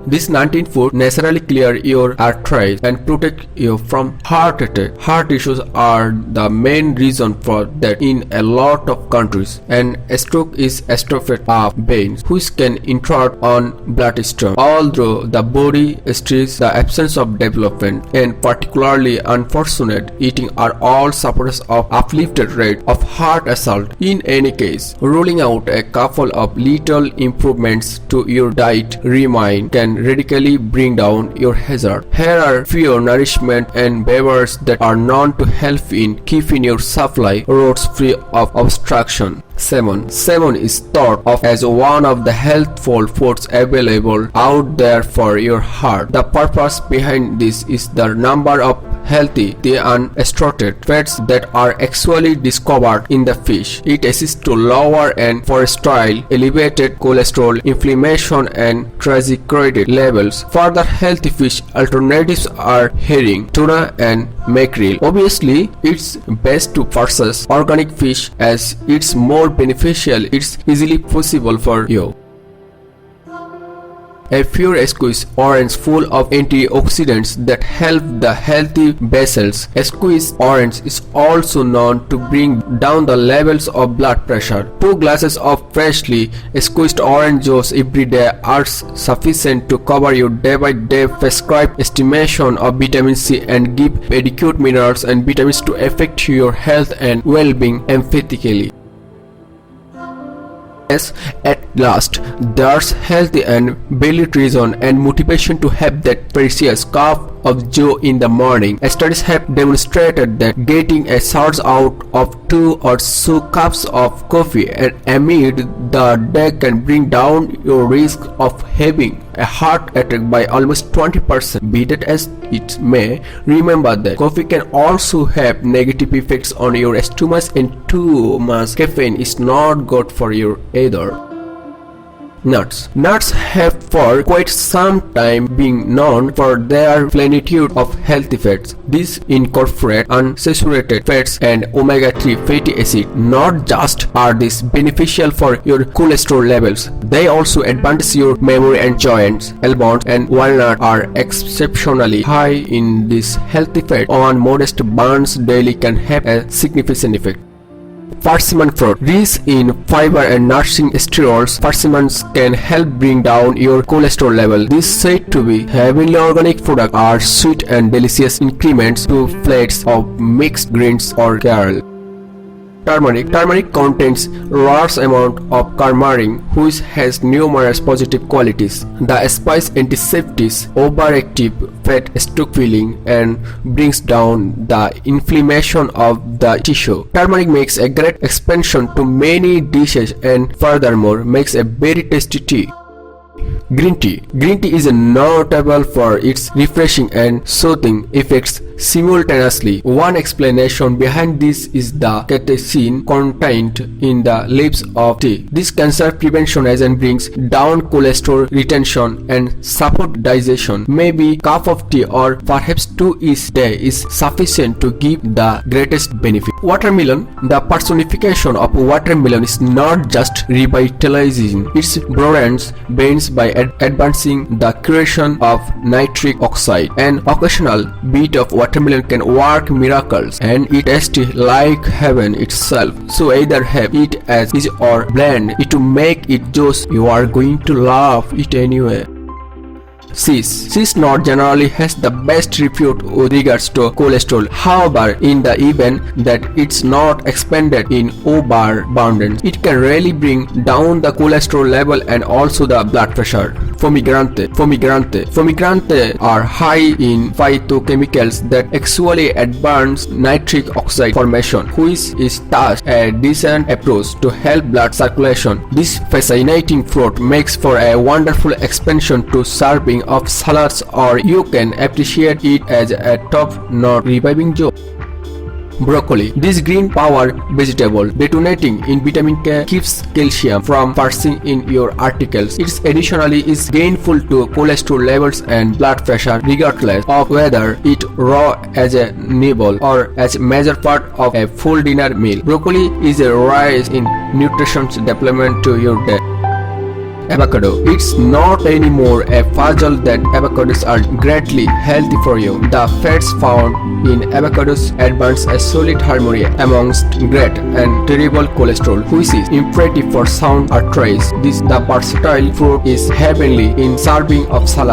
This 19 food naturally clear your arteries and protect you from heart attack. Heart issues are the main reason for that in a lot of countries, and stroke is atrophy of veins which can intrude on bloodstream. Although the body states the absence of development and particularly unfortunate eating are all supporters of uplifted rate of heart assault. In any case, ruling out a couple of little improvements to your diet regimen can radically bring down your hazard. Here are few nourishment and beverages that are known to help in keeping your supply routes free of obstruction. Salmon. Salmon is thought of as one of the healthful foods available out there for your heart. The purpose behind this is the number of healthy, the unsaturated fats that are actually discovered in the fish. It assists to lower and cholesterol, elevated cholesterol, inflammation and triglyceride levels. Further healthy fish alternatives are herring, tuna and mackerel. Obviously, it's best to purchase organic fish as it's more beneficial. It's easily possible for you. A pure squeezed orange full of antioxidants that help the healthy vessels. A squeezed orange is also known to bring down the levels of blood pressure. 2 glasses of freshly squeezed orange juice every day are sufficient to cover your day-by-day prescribed estimation of vitamin C and give adequate minerals and vitamins to affect your health and well-being emphatically. Yes, at last, there's healthy and valid reason and motivation to have that precious cup of joe in the morning. Studies have demonstrated that getting a surge out of 2 or so cups of coffee and amid the day can bring down your risk of having a heart attack by almost 20%. Be that as it may, remember that coffee can also have negative effects on your stomach, and too much caffeine is not good for you either. Nuts. Nuts have for quite some time been known for their plenitude of healthy fats. These incorporate unsaturated fats and omega-3 fatty acid. Not just are these beneficial for your cholesterol levels, they also advance your memory and joints. Almonds and walnuts are exceptionally high in this healthy fat. On modest burns daily can have a significant effect. Persimmon fruit. Rich in fiber and nourishing sterols, persimmons can help bring down your cholesterol level. These said to be heavenly organic products are sweet and delicious increments to plates of mixed greens or kale. Turmeric. Turmeric contains large amount of coumarin, which has numerous positive qualities. The spice antiseptics overactive fat stock filling and brings down the inflammation of the tissue. Turmeric makes a great expansion to many dishes and furthermore makes a very tasty tea. Green tea. Green tea is notable for its refreshing and soothing effects simultaneously. One explanation behind this is the catechin contained in the leaves of tea. This cancer prevention agent brings down cholesterol retention and support digestion. Maybe cup of tea or perhaps 2 each day is sufficient to give the greatest benefit. Watermelon. The personification of watermelon is not just revitalizing, it broadens veins by advancing the creation of nitric oxide. An occasional bit of watermelon can work miracles, and it tastes like heaven itself. So either have it as is or blend it to make it juice. You are going to love it anyway. Cheese. Cheese not generally has the best repute with regards to cholesterol. However, in the event that it's not expanded in overabundance, it can really bring down the cholesterol level and also the blood pressure. Pomegranate are high in phytochemicals that actually advance nitric oxide formation, which is thus a decent approach to help blood circulation. This fascinating fruit makes for a wonderful expansion to serving of salads, or you can appreciate it as a top-notch reviving joy. Broccoli. This green power vegetable detonating in vitamin K keeps calcium from bursting in your articles. It additionally is gainful to cholesterol levels and blood pressure regardless of whether it raw as a nibble or as a major part of a full dinner meal. Broccoli is a rise in nutrition supplement to your day. avocado. It's not anymore a puzzle that avocados are greatly healthy for you. The fats found in avocados advance a solid harmony amongst great and terrible cholesterol, which is imperative for sound arteries. The versatile fruit is heavenly in serving of salad.